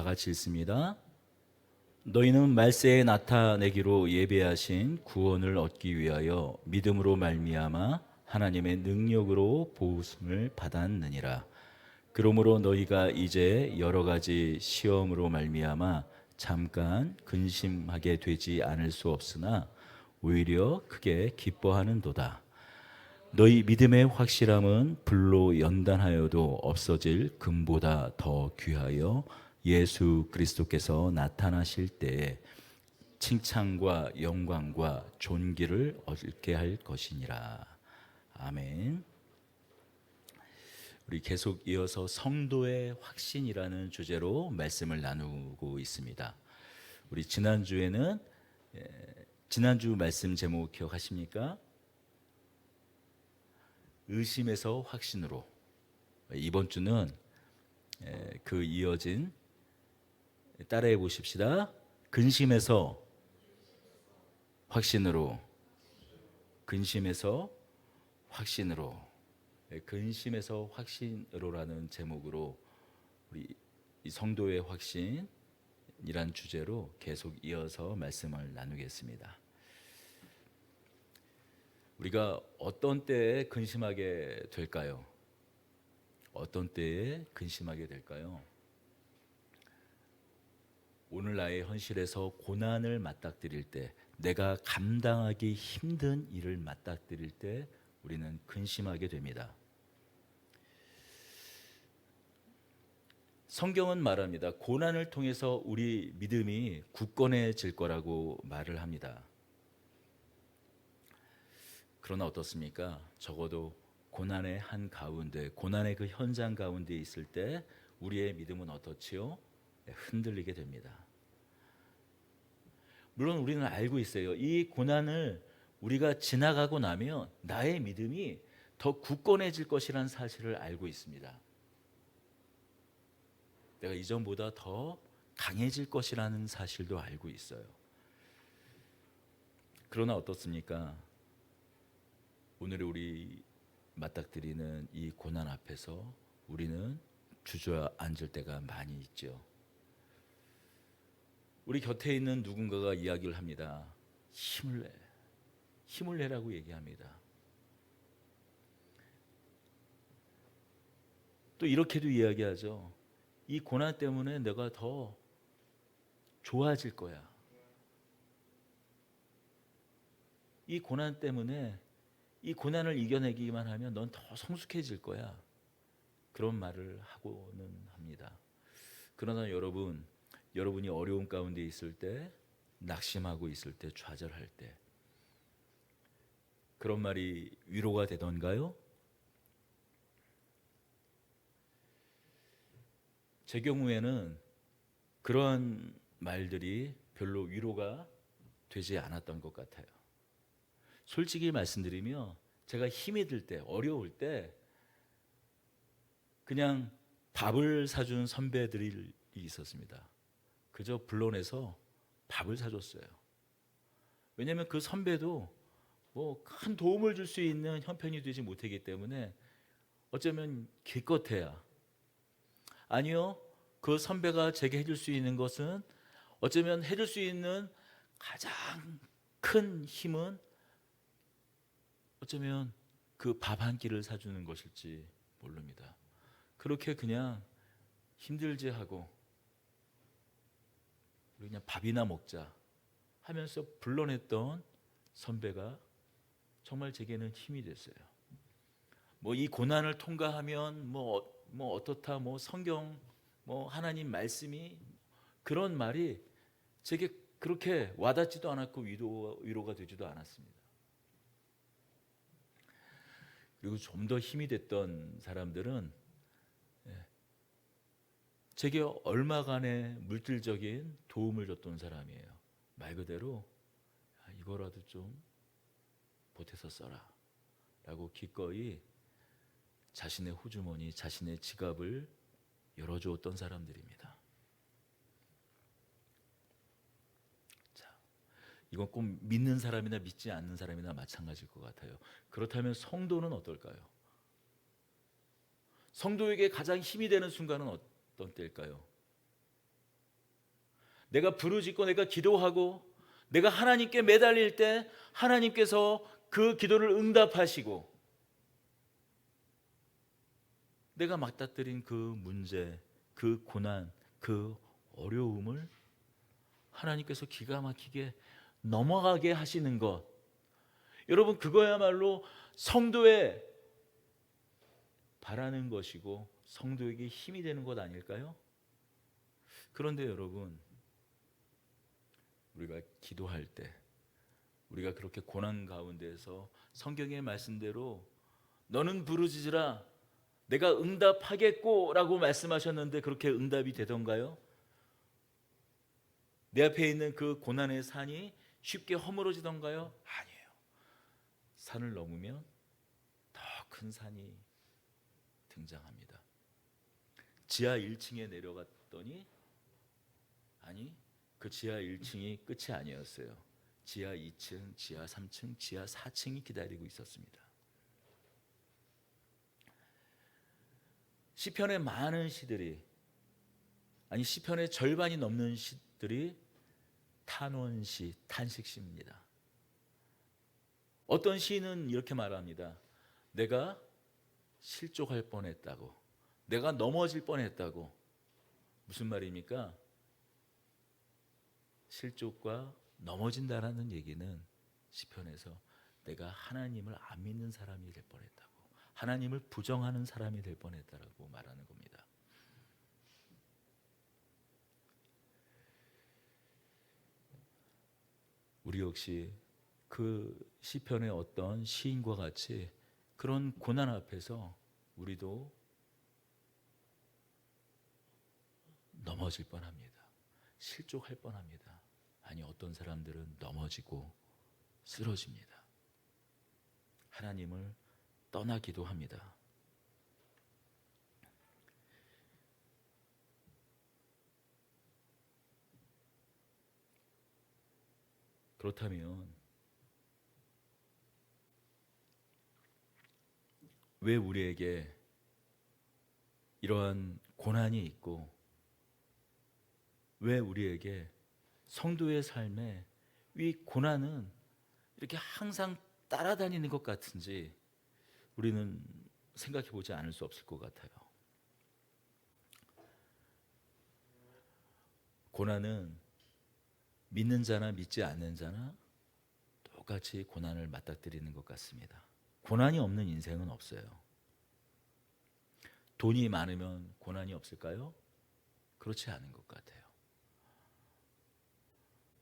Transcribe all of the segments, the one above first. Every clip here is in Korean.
다 같이 읽습니다. 너희는 말세에 나타내기로 예배하신 구원을 얻기 위하여 믿음으로 말미암아 하나님의 능력으로 보응을 받았느니라. 그러므로 너희가 이제 여러 가지 시험으로 말미암아 잠깐 근심하게 되지 않을 수 없으나 오히려 크게 기뻐하는도다. 너희 믿음의 확실함은 불로 연단하여도 없어질 금보다 더 귀하여 예수 그리스도께서 나타나실 때에 칭찬과 영광과 존귀를 얻게 할 것이니라. 아멘. 우리 계속 이어서 성도의 확신이라는 주제로 말씀을 나누고 있습니다. 우리 지난주에는 지난주 말씀 제목 기억하십니까? 의심에서 확신으로. 이번 주는 그 이어진 따라해 보십시다. 근심에서 확신으로. 근심에서 확신으로. 근심에서 확신으로라는 제목으로 우리 이 성도의 확신이란 주제로 계속 이어서 말씀을 나누겠습니다. 우리가 어떤 때에 근심하게 될까요? 어떤 때에 근심하게 될까요? 오늘 나의 현실에서 고난을 맞닥뜨릴 때, 내가 감당하기 힘든 일을 맞닥뜨릴 때 우리는 근심하게 됩니다. 성경은 말합니다. 고난을 통해서 우리 믿음이 굳건해질 거라고 말을 합니다. 그러나 어떻습니까? 적어도 고난의 한 가운데, 고난의 그 현장 가운데 있을 때 우리의 믿음은 어떻지요? 흔들리게 됩니다. 물론 우리는 알고 있어요. 이 고난을 우리가 지나가고 나면 나의 믿음이 더 굳건해질 것이라는 사실을 알고 있습니다. 내가 이전보다 더 강해질 것이라는 사실도 알고 있어요. 그러나 어떻습니까? 오늘 우리 맞닥뜨리는 이 고난 앞에서 우리는 주저앉을 때가 많이 있죠. 우리 곁에 있는 누군가가 이야기를 합니다. 힘을 내. 힘을 내라고 얘기합니다. 또 이렇게도 이야기하죠. 이 고난 때문에 내가 더 좋아질 거야. 이 고난 때문에 이 고난을 이겨내기만 하면 넌 더 성숙해질 거야. 그런 말을 하고는 합니다. 그러나 여러분이 어려움 가운데 있을 때, 낙심하고 있을 때, 좌절할 때 그런 말이 위로가 되던가요? 제 경우에는 그러한 말들이 별로 위로가 되지 않았던 것 같아요. 솔직히 말씀드리면 제가 힘이 들 때, 어려울 때 그냥 밥을 사준 선배들이 있었습니다. 그저 불러내서 밥을 사줬어요. 왜냐하면 그 선배도 뭐 큰 도움을 줄 수 있는 형편이 되지 못하기 때문에 어쩌면 기껏해야, 아니요, 그 선배가 제게 해줄 수 있는 것은, 어쩌면 해줄 수 있는 가장 큰 힘은 어쩌면 그 밥 한 끼를 사주는 것일지 모릅니다. 그렇게 그냥 힘들지 하고 우리 그냥 밥이나 먹자 하면서 불러냈던 선배가 정말 제게는 힘이 됐어요. 뭐 이 고난을 통과하면 뭐 어떻다, 뭐 성경, 뭐 하나님 말씀이, 그런 말이 제게 그렇게 와닿지도 않았고 위로가 되지도 않았습니다. 그리고 좀 더 힘이 됐던 사람들은 제게 얼마간의 물질적인 도움을 줬던 사람이에요. 말 그대로 이거라도 좀 보태서 써라 라고 기꺼이 자신의 호주머니, 자신의 지갑을 열어주었던 사람들입니다. 자, 이건 꼭 믿는 사람이나 믿지 않는 사람이나 마찬가지일 것 같아요. 그렇다면 성도는 어떨까요? 성도에게 가장 힘이 되는 순간은 어떤 때일까요? 내가 부르짖고 내가 기도하고 내가 하나님께 매달릴 때 하나님께서 그 기도를 응답하시고, 내가 맞닥뜨린 그 문제, 그 고난, 그 어려움을 하나님께서 기가 막히게 넘어가게 하시는 것, 여러분, 그거야말로 성도의 바라는 것이고 성도에게 힘이 되는 것 아닐까요? 그런데 여러분, 우리가 기도할 때, 우리가 그렇게 고난 가운데서 성경의 말씀대로 너는 부르짖으라 내가 응답하겠고 라고 말씀하셨는데 그렇게 응답이 되던가요? 내 앞에 있는 그 고난의 산이 쉽게 허물어지던가요? 아니에요. 산을 넘으면 더 큰 산이 등장합니다. 지하 1층에 내려갔더니 아니, 그 지하 1층이 끝이 아니었어요. 지하 2층, 지하 3층, 지하 4층이 기다리고 있었습니다. 시편의 많은 시들이, 아니 시편의 절반이 넘는 시들이 탄원시, 탄식시입니다. 어떤 시인은 이렇게 말합니다. 내가 실족할 뻔했다고, 내가 넘어질 뻔했다고. 무슨 말입니까? 실족과 넘어진다라는 얘기는 시편에서 내가 하나님을 안 믿는 사람이 될 뻔했다고, 하나님을 부정하는 사람이 될 뻔했다라고 말하는 겁니다. 우리 역시 그 시편의 어떤 시인과 같이 그런 고난 앞에서 우리도 넘어질 뻔합니다. 실족할 뻔합니다. 아니, 어떤 사람들은 넘어지고 쓰러집니다. 하나님을 떠나기도 합니다. 그렇다면 왜 우리에게 이러한 고난이 있고, 왜 우리에게 성도의 삶에 이 고난은 이렇게 항상 따라다니는 것 같은지 우리는 생각해 보지 않을 수 없을 것 같아요. 고난은 믿는 자나 믿지 않는 자나 똑같이 고난을 맞닥뜨리는 것 같습니다. 고난이 없는 인생은 없어요. 돈이 많으면 고난이 없을까요? 그렇지 않은 것 같아요.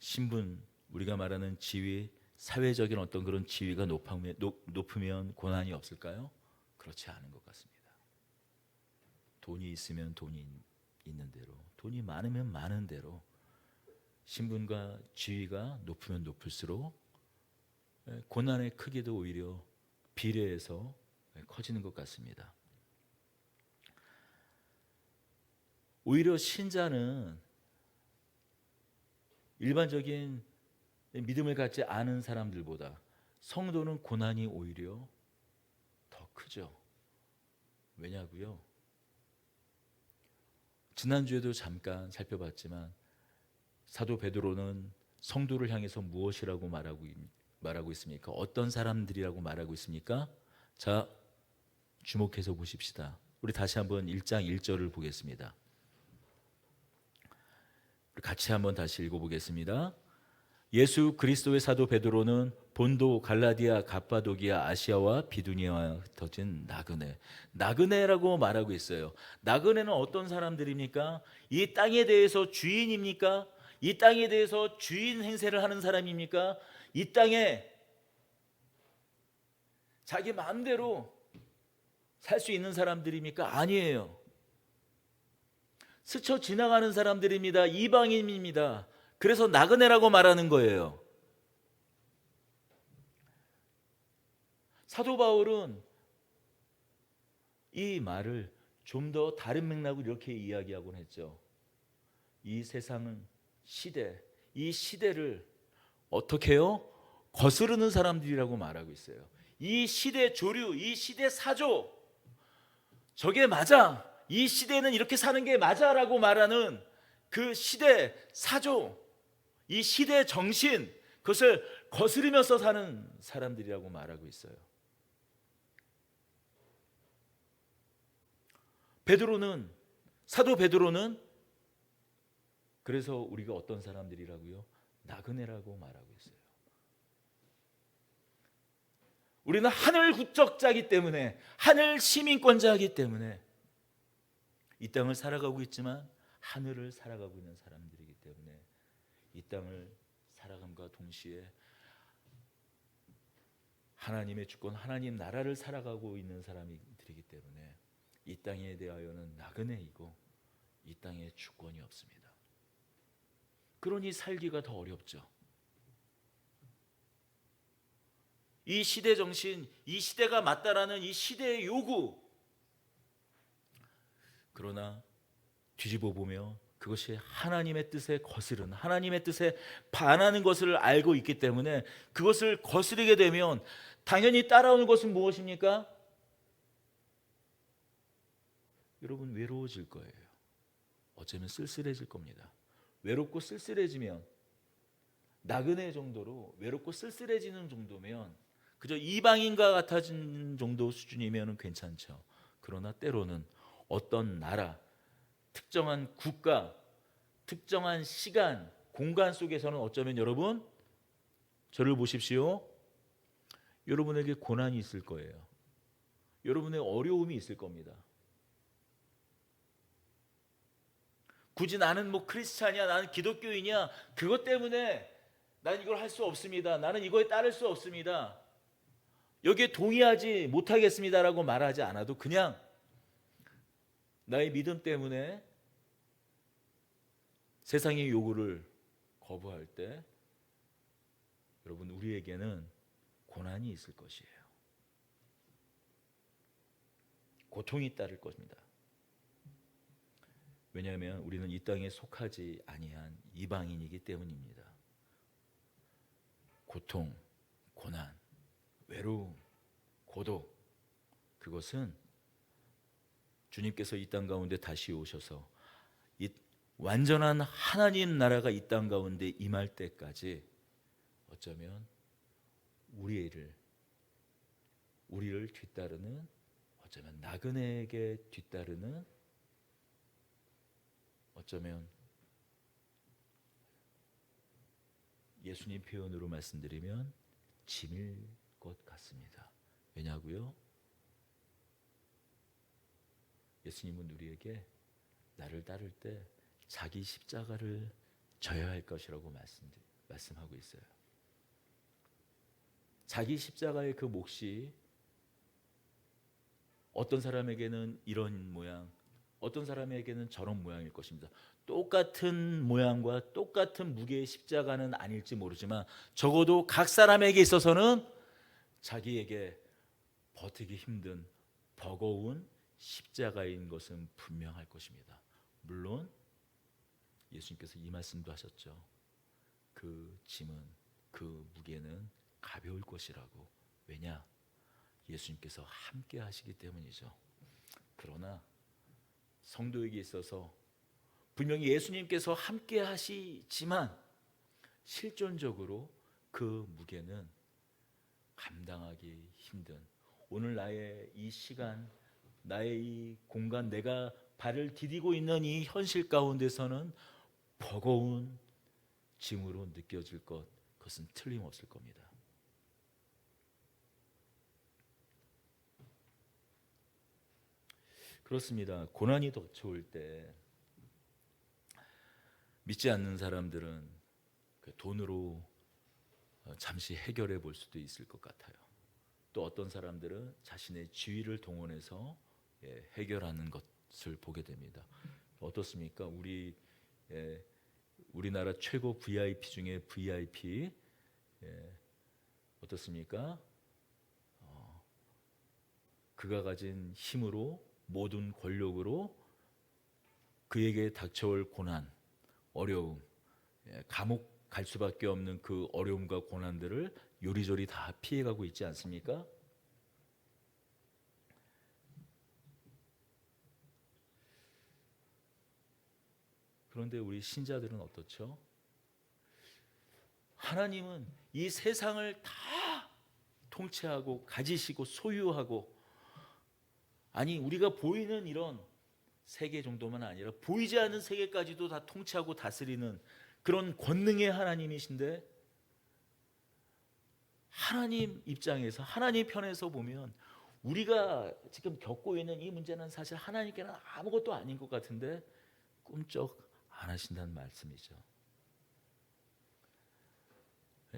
신분, 우리가 말하는 지위, 사회적인 어떤 그런 지위가 높으면 고난이 없을까요? 그렇지 않은 것 같습니다. 돈이 있으면 돈이 있는 대로, 돈이 많으면 많은 대로, 신분과 지위가 높으면 높을수록 고난의 크기도 오히려 비례해서 커지는 것 같습니다. 오히려 신자는 일반적인 믿음을 갖지 않은 사람들보다 성도는 고난이 오히려 더 크죠. 왜냐고요? 지난주에도 잠깐 살펴봤지만 사도 베드로는 성도를 향해서 무엇이라고 말하고 있습니까? 어떤 사람들이라고 말하고 있습니까? 자, 주목해서 보십시다. 우리 다시 한번 1장 1절을 보겠습니다. 같이 한번 다시 읽어보겠습니다. 예수 그리스도의 사도 베드로는 본도, 갈라디아, 갑바도기아, 아시아와 비두니아와 흩어진 나그네라고 말하고 있어요. 나그네는 어떤 사람들입니까? 이 땅에 대해서 주인입니까? 이 땅에 대해서 주인 행세를 하는 사람입니까? 이 땅에 자기 마음대로 살 수 있는 사람들입니까? 아니에요. 스쳐 지나가는 사람들입니다. 이방인입니다. 그래서 나그네라고 말하는 거예요. 사도 바울은 이 말을 좀 더 다른 맥락으로 이렇게 이야기하곤 했죠. 이 세상은 이 시대를 어떻게 해요? 거스르는 사람들이라고 말하고 있어요. 이 시대 조류, 이 시대 사조, 저게 맞아, 이 시대는 이렇게 사는 게 맞아라고 말하는 그 시대 사조, 이 시대 정신, 그것을 거스르면서 사는 사람들이라고 말하고 있어요. 사도 베드로는 그래서 우리가 어떤 사람들이라고요? 나그네라고 말하고 있어요. 우리는 하늘 국적자이기 때문에, 하늘 시민권자이기 때문에 이 땅을 살아가고 있지만 하늘을 살아가고 있는 사람들이기 때문에 이 땅을 살아감과 동시에 하나님의 주권, 하나님 나라를 살아가고 있는 사람들이기 때문에 이 땅에 대하여는 나그네이고 이 땅에 주권이 없습니다. 그러니 살기가 더 어렵죠. 이 시대 정신, 이 시대가 맞다라는 이 시대의 요구, 그러나 뒤집어 보면 그것이 하나님의 뜻에 거스른, 하나님의 뜻에 반하는 것을 알고 있기 때문에 그것을 거스르게 되면 당연히 따라오는 것은 무엇입니까? 여러분, 외로워질 거예요. 어쩌면 쓸쓸해질 겁니다. 외롭고 쓸쓸해지면, 나그네 정도로 외롭고 쓸쓸해지는 정도면 그저 이방인과 같아진 정도 수준이면 괜찮죠. 그러나 때로는 어떤 나라, 특정한 국가, 특정한 시간, 공간 속에서는 어쩌면 여러분, 저를 보십시오. 여러분에게 고난이 있을 거예요. 여러분의 어려움이 있을 겁니다. 굳이 나는 뭐 크리스찬이야, 나는 기독교인이야, 그것 때문에 나는 이걸 할 수 없습니다, 나는 이거에 따를 수 없습니다, 여기에 동의하지 못하겠습니다라고 말하지 않아도 그냥 나의 믿음 때문에 세상의 요구를 거부할 때 여러분, 우리에게는 고난이 있을 것이에요. 고통이 따를 것입니다. 왜냐하면 우리는 이 땅에 속하지 아니한 이방인이기 때문입니다. 고통, 고난, 외로움, 고독, 그것은 주님께서 이 땅 가운데 다시 오셔서 이 완전한 하나님 나라가 이 땅 가운데 임할 때까지 어쩌면 우리를 뒤따르는, 어쩌면 나그네에게 뒤따르는, 어쩌면 예수님 표현으로 말씀드리면 짐일 것 같습니다. 왜냐고요? 예수님은 우리에게 나를 따를 때 자기 십자가를 져야 할 것이라고 말씀하고 있어요. 자기 십자가의 그 몫이 어떤 사람에게는 이런 모양, 어떤 사람에게는 저런 모양일 것입니다. 똑같은 모양과 똑같은 무게의 십자가는 아닐지 모르지만 적어도 각 사람에게 있어서는 자기에게 버티기 힘든 버거운 십자가인 것은 분명할 것입니다. 물론 예수님께서 이 말씀도 하셨죠. 그 짐은, 그 무게는 가벼울 것이라고. 왜냐? 예수님께서 함께 하시기 때문이죠. 그러나 성도에게 있어서 분명히 예수님께서 함께 하시지만 실존적으로 그 무게는 감당하기 힘든, 오늘 나의 이 시간, 나의 이 공간, 내가 발을 디디고 있는 이 현실 가운데서는 버거운 짐으로 느껴질 것, 그것은 틀림없을 겁니다. 그렇습니다. 고난이 닥쳐올 때 믿지 않는 사람들은 돈으로 잠시 해결해 볼 수도 있을 것 같아요. 또 어떤 사람들은 자신의 지위를 동원해서 해결하는 것을 보게 됩니다. 어떻습니까? 우리나라 최고 VIP 중에 VIP, 어떻습니까? 그가 가진 힘으로, 모든 권력으로 그에게 닥쳐올 고난, 어려움, 감옥 갈 수밖에 없는 그 어려움과 고난들을 요리조리 다 피해가고 있지 않습니까? 그런데 우리 신자들은 어떻죠? 하나님은 이 세상을 다 통치하고 가지시고 소유하고, 아니 우리가 보이는 이런 세계 정도만 아니라 보이지 않는 세계까지도 다 통치하고 다스리는 그런 권능의 하나님이신데, 하나님 입장에서, 하나님 편에서 보면 우리가 지금 겪고 있는 이 문제는 사실 하나님께는 아무것도 아닌 것 같은데 꿈쩍 안 하신다는 말씀이죠.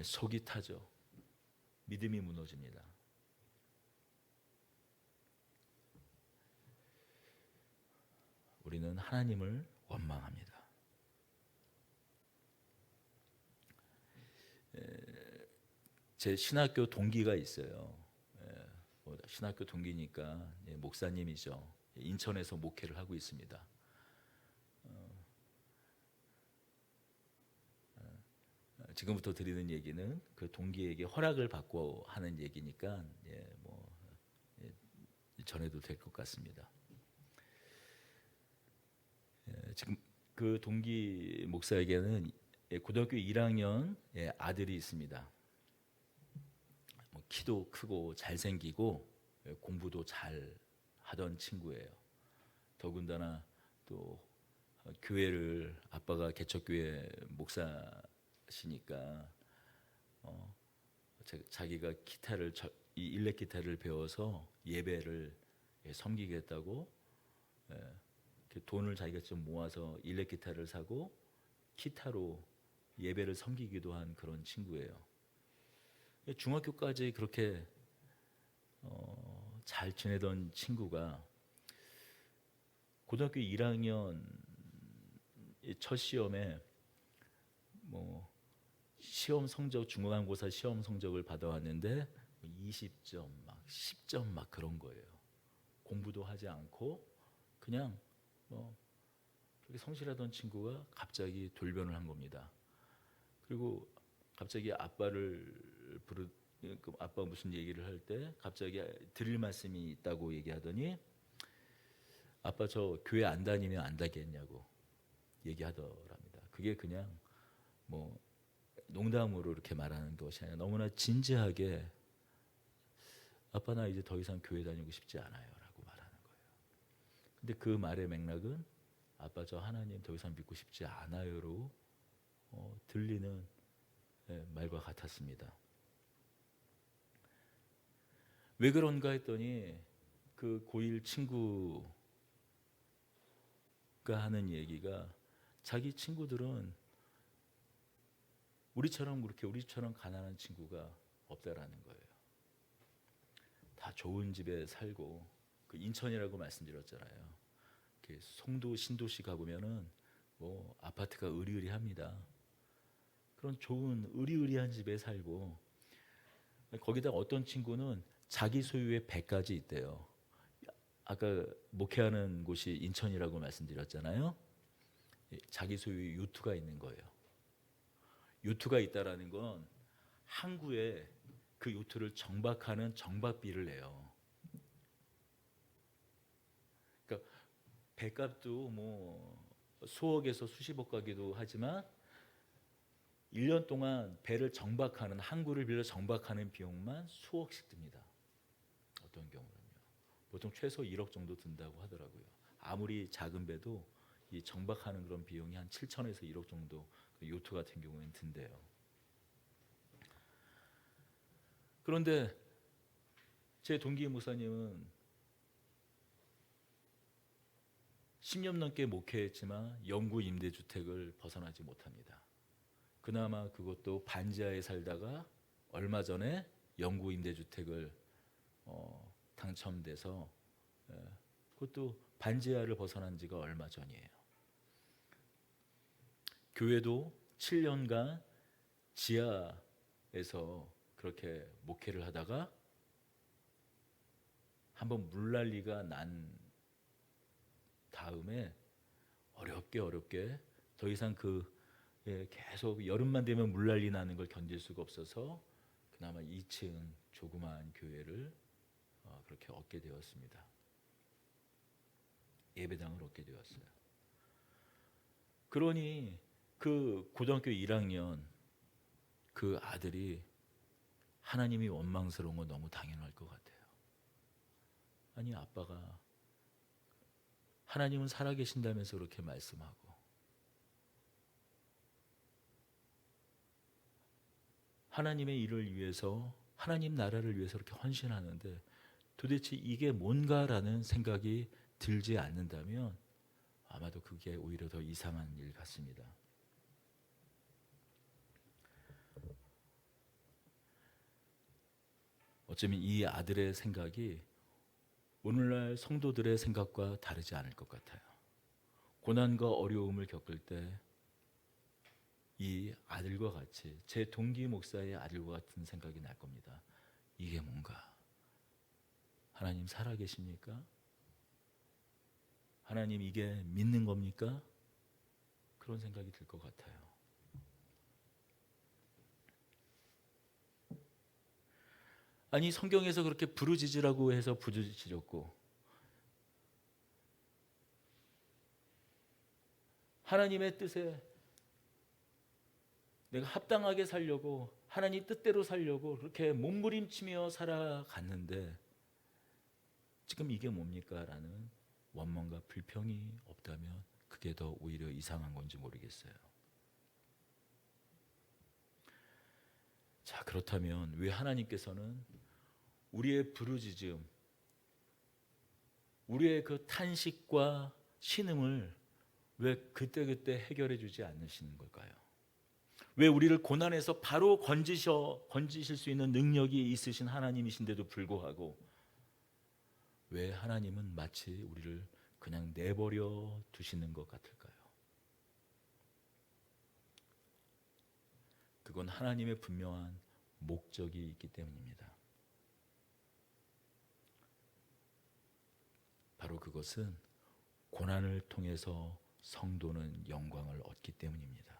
속이 타죠. 믿음이 무너집니다. 우리는 하나님을 원망합니다. 제 신학교 동기가 있어요. 신학교 동기니까 목사님이죠. 인천에서 목회를 하고 있습니다. 지금부터 드리는 얘기는 그 동기에게 허락을 받고 하는 얘기니까 전해도 될 것 같습니다. 지금 그 동기 목사에게는 고등학교 1학년 아들이 있습니다. 키도 크고 잘생기고 공부도 잘 하던 친구예요. 더군다나 또 교회를, 아빠가 개척교회 목사시니까 자기가 기타를, 이 일렉 기타를 배워서 예배를 섬기겠다고 돈을 자기가 좀 모아서 일렉 기타를 사고 기타로 예배를 섬기기도 한 그런 친구예요. 중학교까지 그렇게 잘 지내던 친구가 고등학교 1학년 첫 시험에 시험 성적, 중간고사 시험 성적을 받아왔는데 20점, 막 10점 막 그런 거예요. 공부도 하지 않고 그냥 그렇게 성실하던 친구가 갑자기 돌변을 한 겁니다. 그리고 갑자기 아빠를 아빠 무슨 얘기를 할 때 갑자기 드릴 말씀이 있다고 얘기하더니, 아빠 저 교회 안 다니면 안 되겠냐고 얘기하더랍니다. 그게 그냥 농담으로 이렇게 말하는 것이 아니라 너무나 진지하게, 아빠 나 이제 더 이상 교회 다니고 싶지 않아요 라고 말하는 거예요. 근데 그 말의 맥락은 아빠 저 하나님 더 이상 믿고 싶지 않아요로 들리는 말과 같았습니다. 왜 그런가 했더니 그 고1 친구가 하는 얘기가, 자기 친구들은 우리처럼 가난한 친구가 없다라는 거예요. 다 좋은 집에 살고, 그 인천이라고 말씀드렸잖아요. 송도 신도시 가보면은 아파트가 으리으리합니다. 그런 좋은 으리으리한 집에 살고, 거기다 어떤 친구는 자기 소유의 배까지 있대요. 아까 목회하는 곳이 인천이라고 말씀드렸잖아요. 자기 소유의 요트가 있는 거예요. 요트가 있다라는 건 항구에 그 요트를 정박하는 정박비를 내요. 그러니까 배값도 수억에서 수십억 가기도 하지만 1년 동안 배를 정박하는, 항구를 빌려 정박하는 비용만 수억씩 듭니다. 어떤 경우는요. 보통 최소 1억 정도 든다고 하더라고요. 아무리 작은 배도 이 정박하는 그런 비용이 한 7천에서 1억 정도, 그 요트 같은 경우에는 든대요. 그런데 제 동기 목사님은 10년 넘게 목회했지만 영구 임대주택을 벗어나지 못합니다. 그나마 그것도 반지하에 살다가 얼마 전에 영구 임대주택을 당첨돼서, 그것도 반지하를 벗어난 지가 얼마 전이에요. 교회도 7년간 지하에서 그렇게 목회를 하다가 한번 물난리가 난 다음에 어렵게 더 이상 계속 여름만 되면 물난리 나는 걸 견딜 수가 없어서 그나마 2층 조그마한 교회를 그렇게 얻게 되었습니다. 예배당을 얻게 되었어요. 그러니 그 고등학교 1학년 그 아들이 하나님이 원망스러운 건 너무 당연할 것 같아요. 아니, 아빠가 하나님은 살아계신다면서 그렇게 말씀하고 하나님의 일을 위해서, 하나님 나라를 위해서 그렇게 헌신하는데 도대체 이게 뭔가라는 생각이 들지 않는다면 아마도 그게 오히려 더 이상한 일 같습니다. 어쩌면 이 아들의 생각이 오늘날 성도들의 생각과 다르지 않을 것 같아요. 고난과 어려움을 겪을 때 이 아들과 같이, 제 동기 목사의 아들과 같은 생각이 날 겁니다. 이게 뭔가? 하나님 살아계십니까? 하나님 이게 믿는 겁니까? 그런 생각이 들 것 같아요. 아니, 성경에서 그렇게 부르짖으라고 해서 부르짖었고 하나님의 뜻에 내가 합당하게 살려고, 하나님 뜻대로 살려고 그렇게 몸부림치며 살아갔는데 지금 이게 뭡니까? 라는 원망과 불평이 없다면 그게 더 오히려 이상한 건지 모르겠어요. 자, 그렇다면 왜 하나님께서는 우리의 부르짖음, 우리의 그 탄식과 신음을 왜 그때그때 해결해 주지 않으시는 걸까요? 왜 우리를 고난에서 바로 건지실 수 있는 능력이 있으신 하나님이신데도 불구하고 왜 하나님은 마치 우리를 그냥 내버려 두시는 것 같을까요? 그건 하나님의 분명한 목적이 있기 때문입니다. 바로 그것은 고난을 통해서 성도는 영광을 얻기 때문입니다.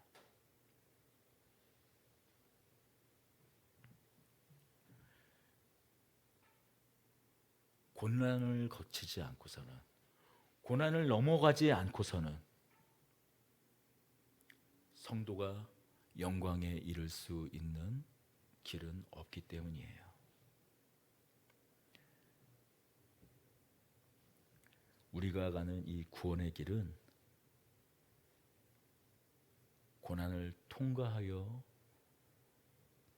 고난을 거치지 않고서는, 고난을 넘어가지 않고서는 성도가 영광에 이를 수 있는 길은 없기 때문이에요. 우리가 가는 이 구원의 길은 고난을 통과하여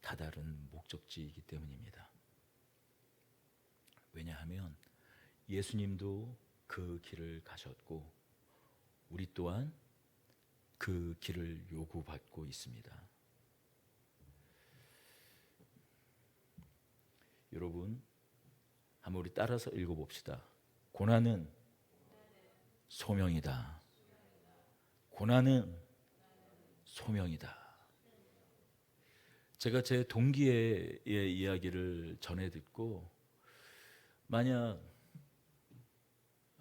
다다른 목적지이기 때문입니다. 왜냐하면 예수님도 그 길을 가셨고 우리 또한 그 길을 요구받고 있습니다. 여러분, 한번 우리 따라서 읽어봅시다. 고난은 소명이다. 고난은 소명이다. 제가 제 동기의 이야기를 전해 듣고, 만약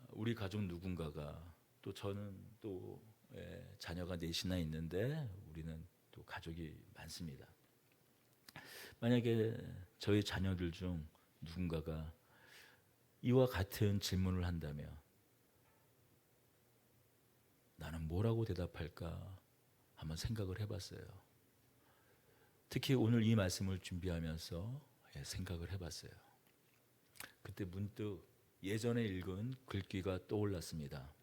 우리 가족 누군가가, 또 저는 또 자녀가 넷이나 있는데 우리는 또 가족이 많습니다. 만약에 저희 자녀들 중 누군가가 이와 같은 질문을 한다면 나는 뭐라고 대답할까 한번 생각을 해봤어요. 특히 오늘 이 말씀을 준비하면서 생각을 해봤어요. 그때 문득 예전에 읽은 글귀가 떠올랐습니다.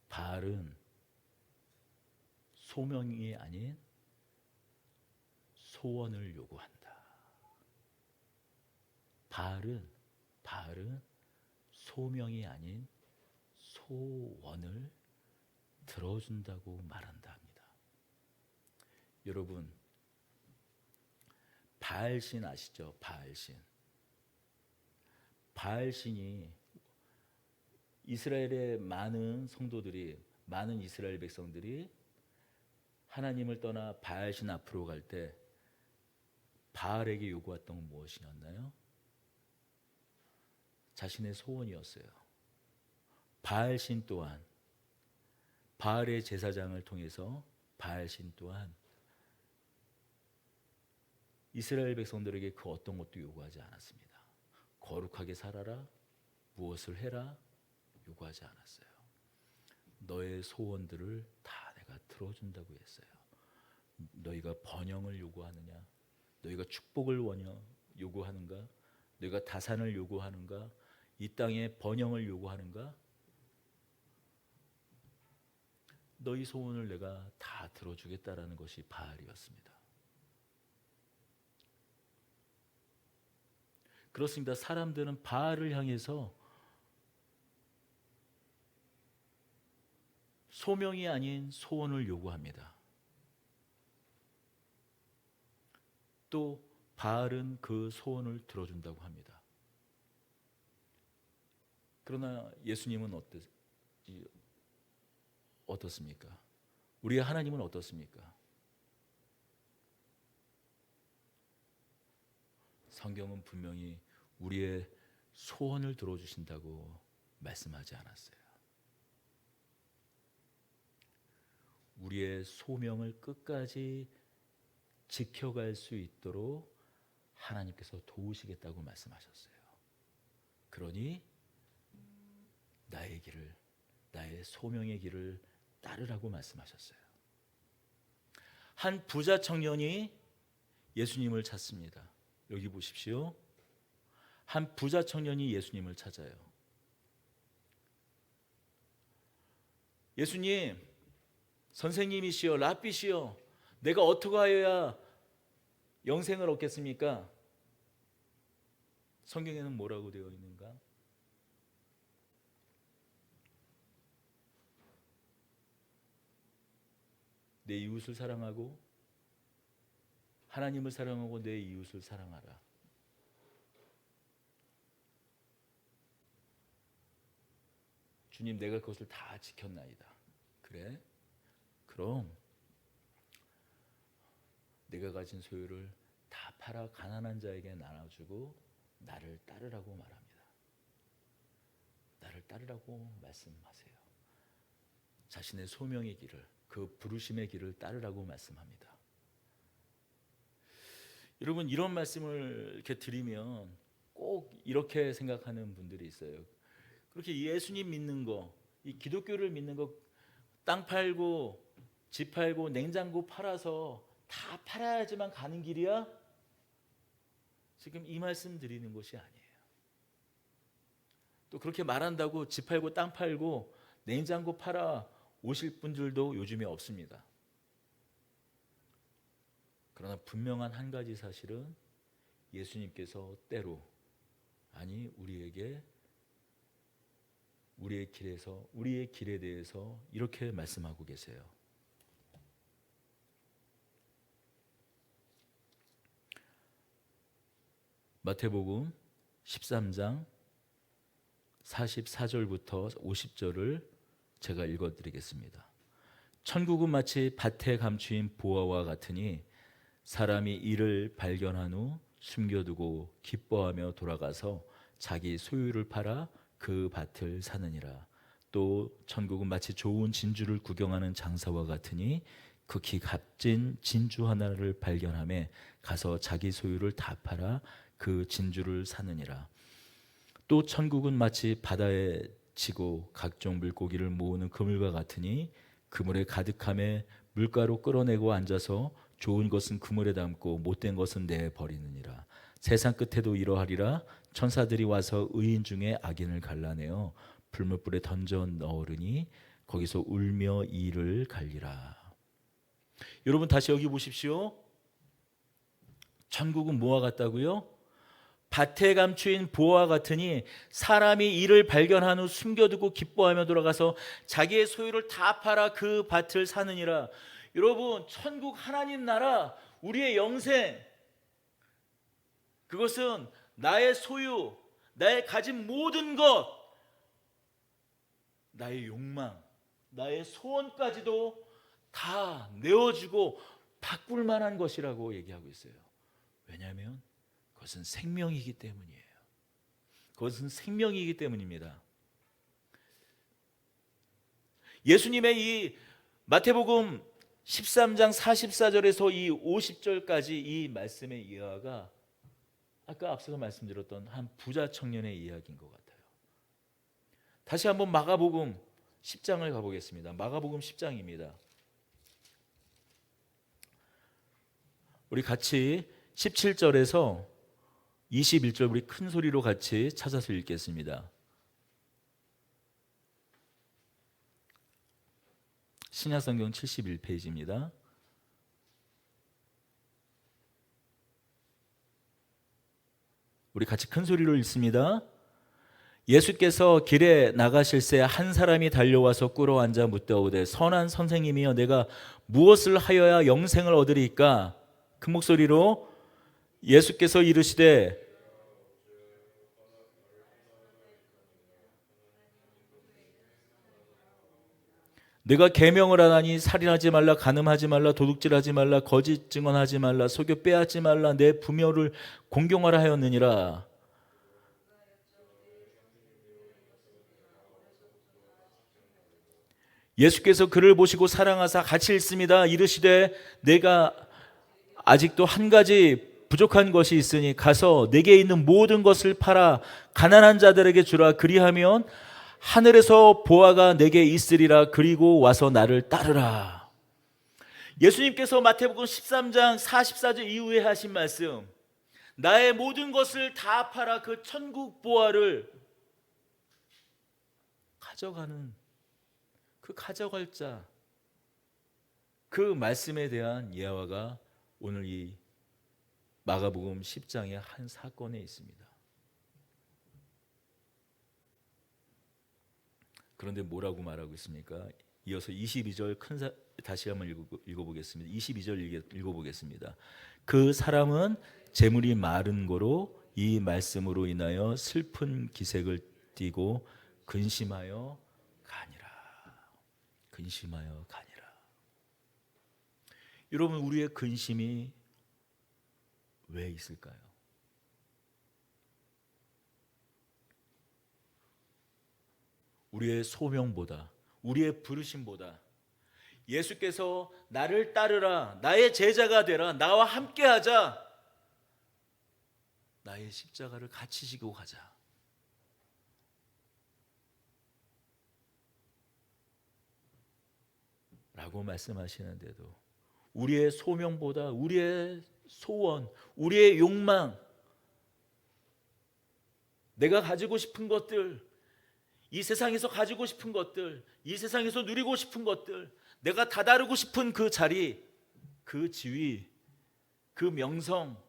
바알은 소명이 아닌 소원을 요구한다. 바알은 소명이 아닌 소원을 들어준다고 말한다 합니다. 여러분, 바알신 아시죠? 바알신이 이스라엘의 많은 성도들이, 많은 이스라엘 백성들이 하나님을 떠나 바알신 앞으로 갈 때 바알에게 요구했던 건 무엇이었나요? 자신의 소원이었어요. 바알신 또한, 바알의 제사장을 통해서 바알신 또한 이스라엘 백성들에게 그 어떤 것도 요구하지 않았습니다. 거룩하게 살아라, 무엇을 해라 요구하지 않았어요. 너의 소원들을 다 내가 들어준다고 했어요. 너희가 번영을 요구하느냐, 너희가 축복을 요구하는가, 너희가 다산을 요구하는가, 이 땅에 번영을 요구하는가, 너희 소원을 내가 다 들어주겠다라는 것이 바알이었습니다. 그렇습니다. 사람들은 바알을 향해서 소명이 아닌 소원을 요구합니다. 또 바알은 그 소원을 들어준다고 합니다. 그러나 예수님은 어떻습니까? 우리의 하나님은 어떻습니까? 성경은 분명히 우리의 소원을 들어주신다고 말씀하지 않았어요. 우리의 소명을 끝까지 지켜갈 수 있도록 하나님께서 도우시겠다고 말씀하셨어요. 그러니 나의 길을, 나의 소명의 길을 따르라고 말씀하셨어요. 한 부자 청년이 예수님을 찾습니다. 여기 보십시오. 한 부자 청년이 예수님을 찾아요. 예수님, 선생님이시여, 랍비시여, 내가 어떻게 하여야 영생을 얻겠습니까? 성경에는 뭐라고 되어 있는가? 내 이웃을 사랑하고 하나님을 사랑하고 내 이웃을 사랑하라. 주님, 내가 그것을 다 지켰나이다. 그래? 그럼 내가 가진 소유를 다 팔아 가난한 자에게 나눠주고 나를 따르라고 말합니다. 나를 따르라고 말씀하세요. 자신의 소명의 길을, 그 부르심의 길을 따르라고 말씀합니다. 여러분, 이런 말씀을 이렇게 드리면 꼭 이렇게 생각하는 분들이 있어요. 그렇게 예수님 믿는 거, 이 기독교를 믿는 거, 땅 팔고 집 팔고 냉장고 팔아서 다 팔아야지만 가는 길이야? 지금 이 말씀 드리는 것이 아니에요. 또 그렇게 말한다고 집 팔고 땅 팔고 냉장고 팔아 오실 분들도 요즘에 없습니다. 그러나 분명한 한 가지 사실은 예수님께서 때로, 아니 우리에게 우리의 길에 대해서 이렇게 말씀하고 계세요. 마태복음 13장 44절부터 50절을 제가 읽어드리겠습니다. 천국은 마치 밭에 감추인 보화와 같으니 사람이 이를 발견한 후 숨겨두고 기뻐하며 돌아가서 자기 소유를 팔아 그 밭을 사느니라. 또 천국은 마치 좋은 진주를 구경하는 장사와 같으니 극히 값진 진주 하나를 발견하며 가서 자기 소유를 다 팔아 그 진주를 사느니라. 또 천국은 마치 바다에 치고 각종 물고기를 모으는 그물과 같으니 그물에 가득함에 물가로 끌어내고 앉아서 좋은 것은 그물에 담고 못된 것은 내버리느니라. 세상 끝에도 이러하리라. 천사들이 와서 의인 중에 악인을 갈라내어 불못불에 던져 넣으리니 거기서 울며 이를 갈리라. 여러분, 다시 여기 보십시오. 천국은 뭐와 같다고요? 밭에 감추인 보화 같으니 사람이 이를 발견한 후 숨겨두고 기뻐하며 돌아가서 자기의 소유를 다 팔아 그 밭을 사느니라. 여러분, 천국 하나님 나라, 우리의 영생, 그것은 나의 소유, 나의 가진 모든 것, 나의 욕망, 나의 소원까지도 다 내어주고 바꿀 만한 것이라고 얘기하고 있어요. 왜냐하면 그것은 생명이기 때문이에요. 그것은 생명이기 때문입니다. 예수님의 이 마태복음 13장 44절에서 이 50절까지 이 말씀의 이야기가 아까 앞서서 말씀드렸던 한 부자 청년의 이야기인 것 같아요. 다시 한번 마가복음 10장을 가보겠습니다. 마가복음 10장입니다. 우리 같이 17절에서 21절 우리 큰 소리로 같이 찾아서 읽겠습니다. 신약성경 71페이지입니다. 우리 같이 큰 소리로 읽습니다. 예수께서 길에 나가실새 한 사람이 달려와서 꿇어 앉아 묻다오되 선한 선생님이여 내가 무엇을 하여야 영생을 얻으리까? 큰 목소리로 예수께서 이르시되 내가 계명을 하나니 살인하지 말라, 간음하지 말라, 도둑질하지 말라, 거짓 증언하지 말라, 속여 빼앗지 말라, 내 부모를 공경하라 하였느니라. 예수께서 그를 보시고 사랑하사 같이 읽습니다. 이르시되 내가 아직도 한 가지 부족한 것이 있으니 가서 내게 있는 모든 것을 팔아 가난한 자들에게 주라. 그리하면 하늘에서 보화가 내게 있으리라. 그리고 와서 나를 따르라. 예수님께서 마태복음 13장 44절 이후에 하신 말씀, 나의 모든 것을 다 팔아 그 천국 보화를 가져가는 그 가져갈 자, 그 말씀에 대한 예화가 오늘 이 마가복음 10장의 한 사건에 있습니다. 그런데 뭐라고 말하고 있습니까? 이어서 22절 다시 한번 읽어보겠습니다. 22절 읽어보겠습니다. 그 사람은 재물이 마른 고로 이 말씀으로 인하여 슬픈 기색을 띠고 근심하여 가니라. 근심하여 가니라. 여러분, 우리의 근심이 왜 있을까요? 우리의 소명보다, 우리의 부르심보다 예수께서 나를 따르라, 나의 제자가 되라, 나와 함께하자, 나의 십자가를 같이 지고 가자, 라고 말씀하시는데도 우리의 소명보다 우리의 소원, 우리의 욕망, 내가 가지고 싶은 것들, 이 세상에서 가지고 싶은 것들, 이 세상에서 누리고 싶은 것들, 내가 다다르고 싶은 그 자리, 그 지위, 그 명성,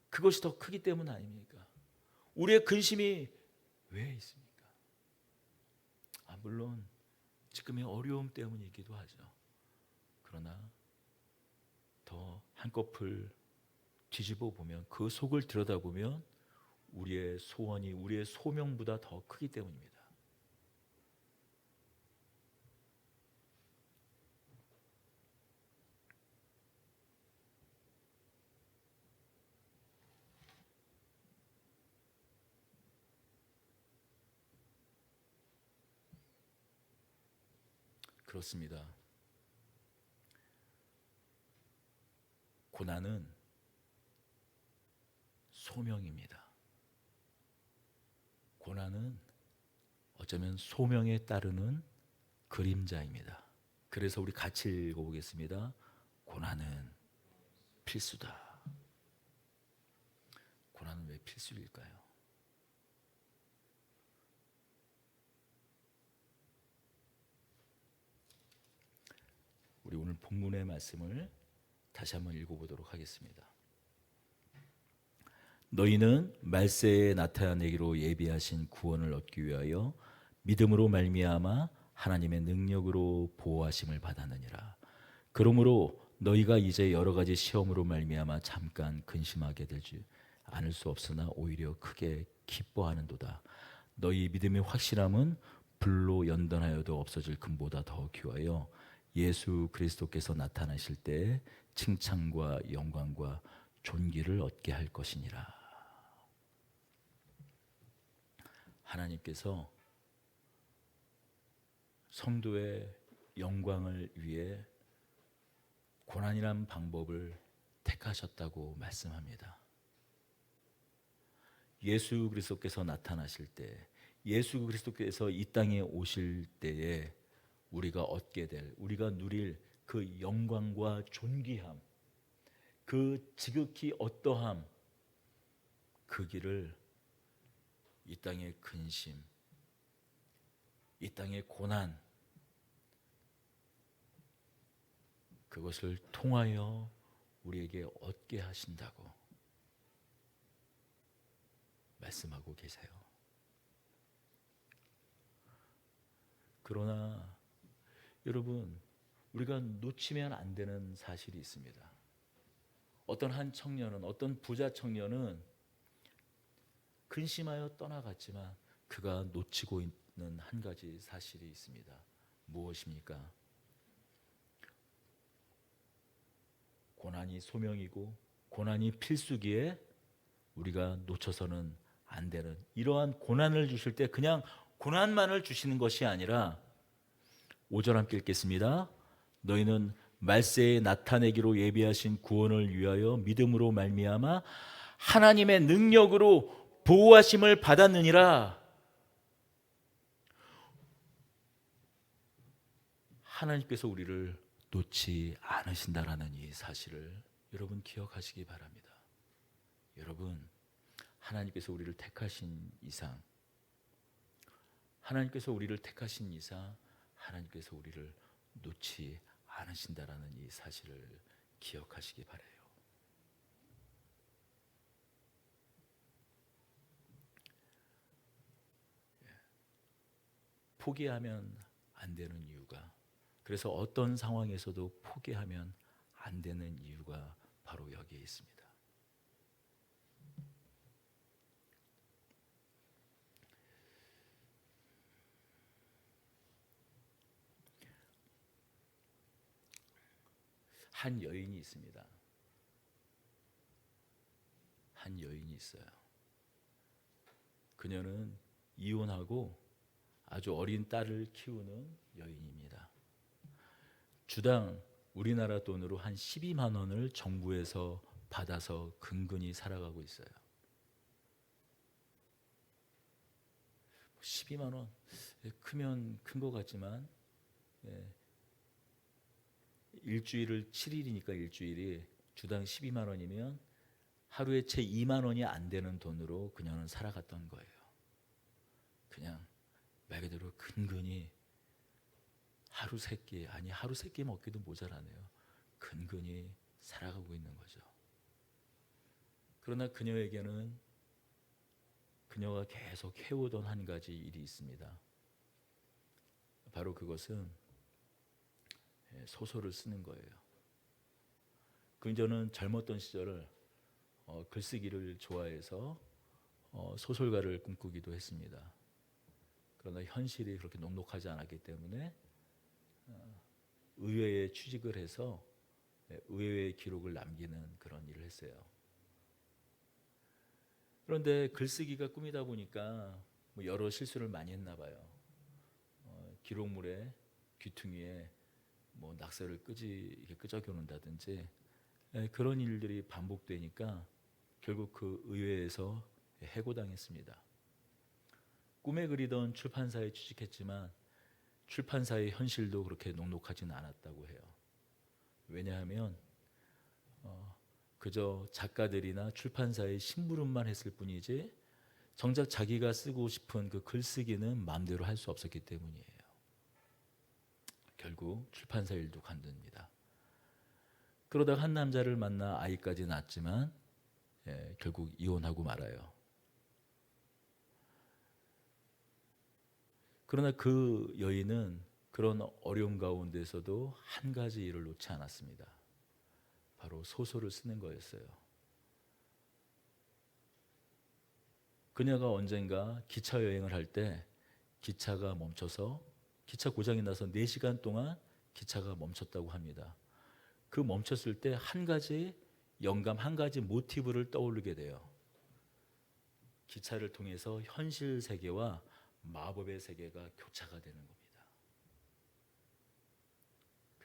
그것이 더 크기 때문 아닙니까? 우리의 근심이 왜 있습니까? 물론 지금의 어려움 때문이기도 하죠. 그러나 더 한꺼풀 뒤집어 보면, 그 속을 들여다보면 우리의 소원이 우리의 소명보다 더 크기 때문입니다. 그렇습니다. 고난은 소명입니다. 고난은 어쩌면 소명에 따르는 그림자입니다. 그래서 우리 같이 읽어보겠습니다. 고난은 필수다. 고난은 왜 필수일까요? 우리 오늘 본문의 말씀을 다시 한번 읽어보도록 하겠습니다. 너희는 말세에 나타내기로 예비하신 구원을 얻기 위하여 믿음으로 말미암아 하나님의 능력으로 보호하심을 받았느니라. 그러므로 너희가 이제 여러 가지 시험으로 말미암아 잠깐 근심하게 되지 않을 수 없으나 오히려 크게 기뻐하는도다. 너희 믿음의 확실함은 불로 연단하여도 없어질 금보다 더 귀하여 예수 그리스도께서 나타나실 때 칭찬과 영광과 존귀를 얻게 할 것이니라. 하나님께서 성도의 영광을 위해 고난이란 방법을 택하셨다고 말씀합니다. 예수 그리스도께서 나타나실 때, 예수 그리스도께서 이 땅에 오실 때에 우리가 얻게 될, 우리가 누릴 그 영광과 존귀함, 그 지극히 어떠함, 그 길을 이 땅의 근심, 이 땅의 고난, 그것을 통하여 우리에게 얻게 하신다고 말씀하고 계세요. 그러나 여러분, 우리가 놓치면 안 되는 사실이 있습니다. 어떤 한 청년은, 어떤 부자 청년은 근심하여 떠나갔지만 그가 놓치고 있는 한 가지 사실이 있습니다. 무엇입니까? 고난이 소명이고 고난이 필수기에 우리가 놓쳐서는 안 되는, 이러한 고난을 주실 때 그냥 고난만을 주시는 것이 아니라 5절 함께 읽겠습니다. 너희는 말세에 나타내기로 예비하신 구원을 위하여 믿음으로 말미암아 하나님의 능력으로 보호하심을 받았느니라. 하나님께서 우리를 놓지 않으신다라는 이 사실을 여러분 기억하시기 바랍니다. 여러분, 하나님께서 우리를 택하신 이상, 하나님께서 우리를 택하신 이상, 하나님께서 우리를 놓지 않으신다라는 이 사실을 기억하시기 바라요. 포기하면 안 되는 이유가, 그래서 어떤 상황에서도 포기하면 안 되는 이유가 바로 여기에 있습니다. 한 여인이 있습니다. 한 여인이 있어요. 그녀는 이혼하고 아주 어린 딸을 키우는 여인입니다. 주당 우리나라 돈으로 한 12만 원을 정부에서 받아서 근근히 살아가고 있어요. 12만 원 크면 큰 것 같지만, 일주일을 7일이니까 일주일이 주당 12만 원이면 하루에 채 2만 원이 안 되는 돈으로 그녀는 살아갔던 거예요. 그냥 말 그대로 근근히 하루 세끼, 아니 하루 세끼 먹기도 모자라네요. 근근히 살아가고 있는 거죠. 그러나 그녀에게는 그녀가 계속 해오던 한 가지 일이 있습니다. 바로 그것은 소설을 쓰는 거예요. 그녀는 젊었던 시절을 글쓰기를 좋아해서 소설가를 꿈꾸기도 했습니다. 그러나 현실이 그렇게 녹록하지 않았기 때문에 의회에 취직을 해서 의회의 기록을 남기는 그런 일을 했어요. 그런데 글쓰기가 꿈이다 보니까 여러 실수를 많이 했나 봐요. 기록물에 귀퉁이에 낙서를 끄적여 놓는다든지 그런 일들이 반복되니까 결국 그 의회에서 해고당했습니다. 꿈에 그리던 출판사에 취직했지만 출판사의 현실도 그렇게 녹록하지는 않았다고 해요. 왜냐하면 그저 작가들이나 출판사의 심부름만 했을 뿐이지 정작 자기가 쓰고 싶은 그 글쓰기는 마음대로 할 수 없었기 때문이에요. 결국 출판사 일도 관둡니다. 그러다가 한 남자를 만나 아이까지 낳았지만 결국 이혼하고 말아요. 그러나 그 여인은 그런 어려움 가운데서도 한 가지 일을 놓지 않았습니다. 바로 소설을 쓰는 거였어요. 그녀가 언젠가 기차 여행을 할 때 기차가 멈춰서, 기차 고장이 나서 4시간 동안 기차가 멈췄다고 합니다. 그 멈췄을 때 한 가지 영감, 한 가지 모티브를 떠올리게 돼요. 기차를 통해서 현실 세계와 마법의 세계가 교차가 되는 겁니다.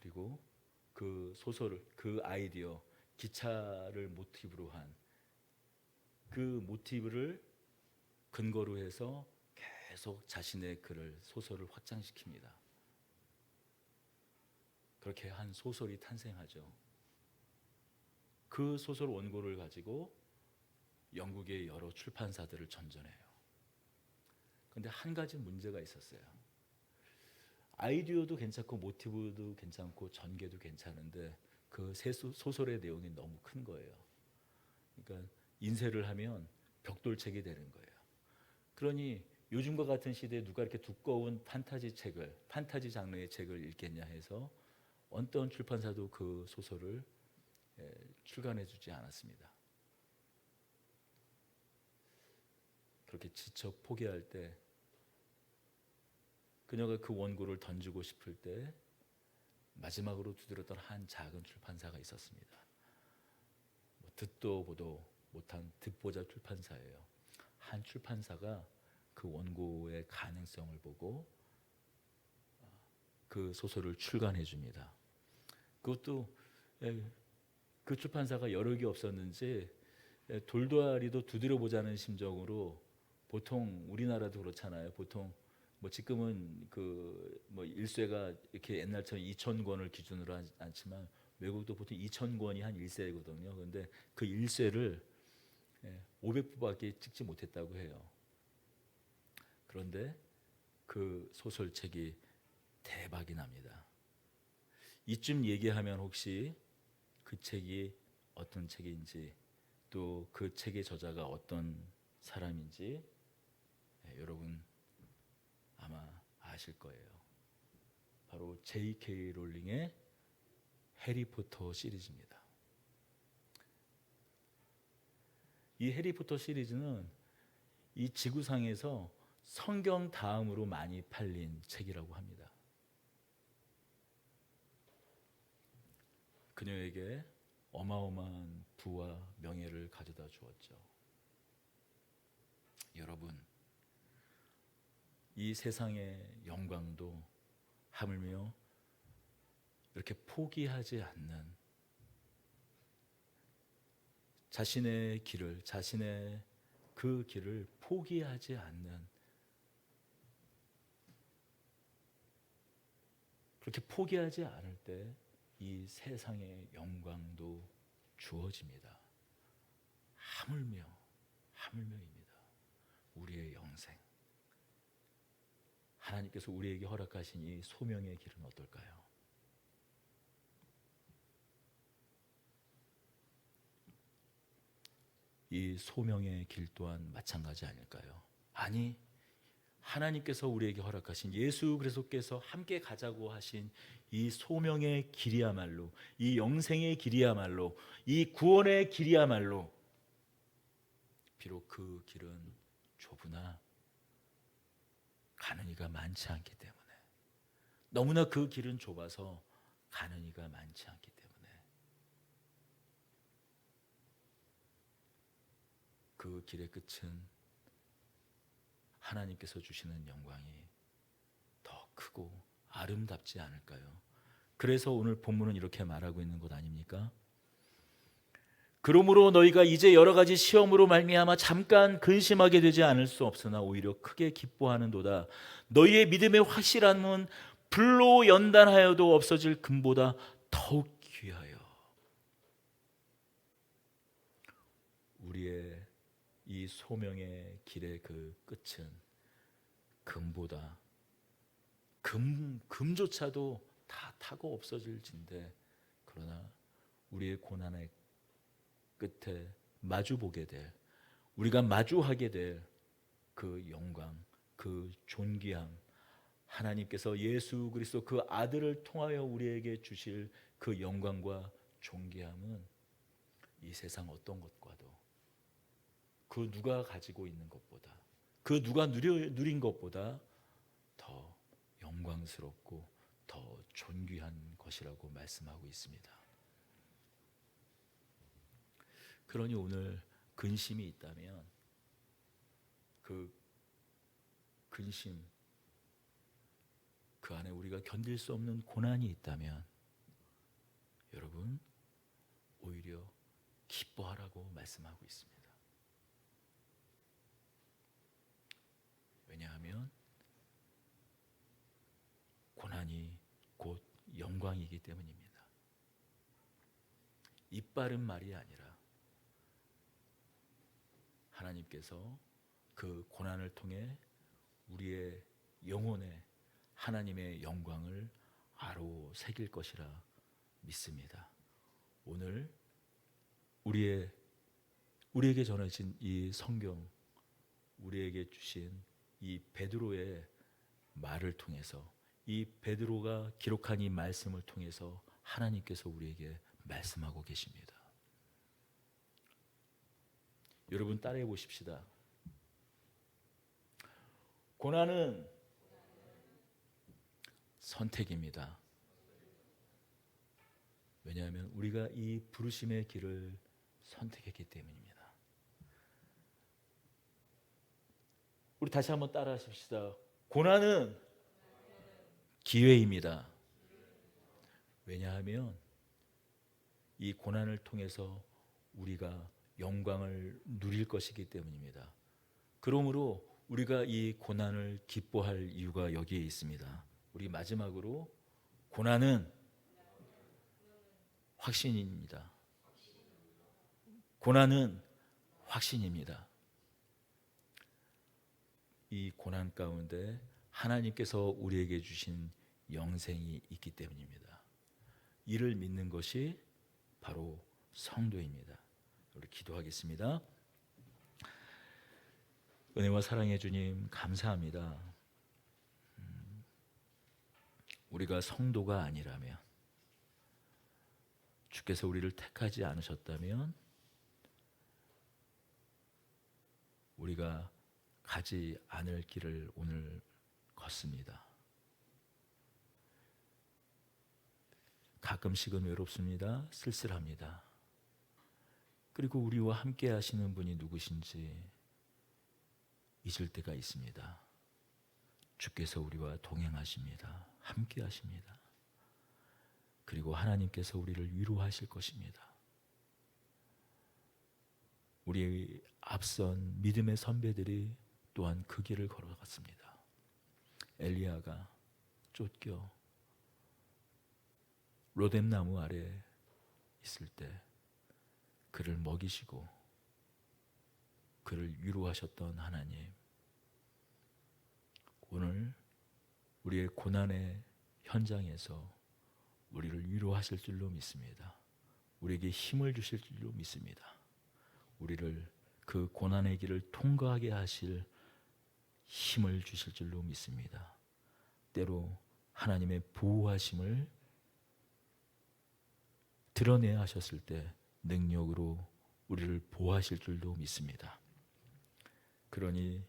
그리고 그 소설을, 그 아이디어, 기차를 모티브로 한 그 모티브를 근거로 해서 계속 자신의 글을, 소설을 확장시킵니다. 그렇게 한 소설이 탄생하죠. 그 소설 원고를 가지고 영국의 여러 출판사들을 전전해요. 그런데 한 가지 문제가 있었어요. 아이디어도 괜찮고 모티브도 괜찮고 전개도 괜찮은데 그 세 소설의 내용이 너무 큰 거예요. 그러니까 인쇄를 하면 벽돌책이 되는 거예요. 그러니 요즘과 같은 시대에 누가 이렇게 두꺼운 판타지 책을, 판타지 장르의 책을 읽겠냐 해서 어떤 출판사도 그 소설을 출간해 주지 않았습니다. 그렇게 지쳐 포기할 때 그녀가 그 원고를 던지고 싶을 때 마지막으로 두드렸던 한 작은 출판사가 있었습니다. 듣도 보도 못한 듣보잡 출판사예요. 한 출판사가 그 원고의 가능성을 보고 그 소설을 출간해 줍니다. 그것도 그 출판사가 여러 개 없었는지 돌도아리도 두드려 보자는 심정으로, 보통 우리나라도 그렇잖아요. 보통 뭐 지금은 그 뭐 일쇄가 이렇게 옛날처럼 2,000권을 기준으로 않지만 외국도 보통 2,000권이 한 일쇄거든요. 그런데 그 일쇄를 500부밖에 찍지 못했다고 해요. 그런데 그 소설책이 대박이 납니다. 이쯤 얘기하면 혹시 그 책이 어떤 책인지, 또 그 책의 저자가 어떤 사람인지 여러분 아마 아실 거예요. 바로 J.K. 롤링의 해리포터 시리즈입니다. 이 해리포터 시리즈는 이 지구상에서 성경 다음으로 많이 팔린 책이라고 합니다. 그녀에게 어마어마한 부와 명예를 가져다 주었죠. 여러분, 이 세상의 영광도 하물며 이렇게 포기하지 않는, 자신의 길을, 자신의 그 길을 포기하지 않는, 그렇게 포기하지 않을 때 이 세상의 영광도 주어집니다. 하물며입니다. 우리의 영생, 하나님께서 우리에게 허락하신 이 소명의 길은 어떨까요? 이 소명의 길 또한 마찬가지 아닐까요? 아니, 하나님께서 우리에게 허락하신, 예수 그리스도께서 함께 가자고 하신 이 소명의 길이야말로, 이 영생의 길이야말로, 이 구원의 길이야말로, 비록 그 길은 좁으나 가는 이가 많지 않기 때문에, 너무나 그 길은 좁아서 가는 이가 많지 않기 때문에 그 길의 끝은 하나님께서 주시는 영광이 더 크고 아름답지 않을까요? 그래서 오늘 본문은 이렇게 말하고 있는 것 아닙니까? 그러므로 너희가 이제 여러 가지 시험으로 말미암아 잠깐 근심하게 되지 않을 수 없으나 오히려 크게 기뻐하는도다. 너희의 믿음의 확실함은 불로 연단하여도 없어질 금보다 더욱 귀하여. 우리의 이 소명의 길의 그 끝은 금보다, 금조차도 다 타고 없어질진데, 그러나 우리의 고난의 끝에 마주보게 될, 우리가 마주하게 될 그 영광, 그 존귀함, 하나님께서 예수 그리스도 그 아들을 통하여 우리에게 주실 그 영광과 존귀함은 이 세상 어떤 것과도, 그 누가 가지고 있는 것보다, 그 누가 누린 것보다 더 영광스럽고 더 존귀한 것이라고 말씀하고 있습니다. 그러니 오늘 근심이 있다면, 그 근심, 그 안에 우리가 견딜 수 없는 고난이 있다면 여러분, 오히려 기뻐하라고 말씀하고 있습니다. 왜냐하면 고난이 곧 영광이기 때문입니다. 입 바른 말이 아니라 하나님께서 그 고난을 통해 우리의 영혼에 하나님의 영광을 아로새길 것이라 믿습니다. 오늘 우리에게 전해진 이 성경, 우리에게 주신 이 베드로의 말을 통해서, 이 베드로가 기록한 이 말씀을 통해서 하나님께서 우리에게 말씀하고 계십니다. 여러분 따라해 보십시다. 고난은 선택입니다. 왜냐하면 우리가 이 부르심의 길을 선택했기 때문입니다. 우리 다시 한번 따라 하십시다. 고난은 기회입니다. 왜냐하면 이 고난을 통해서 우리가 영광을 누릴 것이기 때문입니다. 그러므로 우리가 이 고난을 기뻐할 이유가 여기에 있습니다. 우리 마지막으로 고난은 확신입니다. 고난은 확신입니다. 이 고난 가운데 하나님께서 우리에게 주신 영생이 있기 때문입니다. 이를 믿는 것이 바로 성도입니다. 우리 기도하겠습니다. 은혜와 사랑의 주님, 감사합니다. 우리가 성도가 아니라면, 주께서 우리를 택하지 않으셨다면 우리가 가지 않을 길을 오늘 걷습니다. 가끔씩은 외롭습니다. 쓸쓸합니다. 그리고 우리와 함께 하시는 분이 누구신지 잊을 때가 있습니다. 주께서 우리와 동행하십니다. 함께 하십니다. 그리고 하나님께서 우리를 위로하실 것입니다. 우리 앞선 믿음의 선배들이 또한 그 길을 걸어갔습니다. 엘리야가 쫓겨 로뎀나무 아래 있을 때 그를 먹이시고 그를 위로하셨던 하나님, 오늘 우리의 고난의 현장에서 우리를 위로하실 줄로 믿습니다. 우리에게 힘을 주실 줄로 믿습니다. 우리를 그 고난의 길을 통과하게 하실 힘을 주실 줄로 믿습니다. 때로 하나님의 보호하심을 드러내야 하셨을 때 능력으로 우리를 보호하실 줄도 믿습니다. 그러니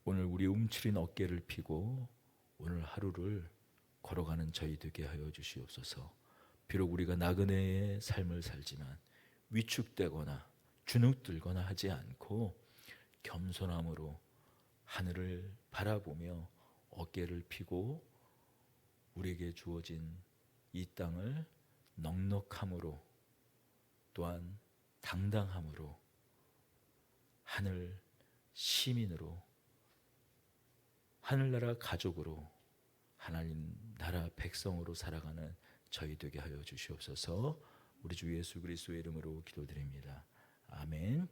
오늘 우리 움츠린 어깨를 펴고 오늘 하루를 걸어가는 저희 되게 하여 주시옵소서. 비록 우리가 나그네의 삶을 살지만 위축되거나 주눅들거나 하지 않고 겸손함으로 하늘을 바라보며 어깨를 펴고 우리에게 주어진 이 땅을 넉넉함으로 또한 당당함으로 하늘 시민으로 하늘나라 가족으로 하나님 나라 백성으로 살아가는 저희 되게 하여 주시옵소서. 우리 주 예수 그리스도의 이름으로 기도드립니다. 아멘.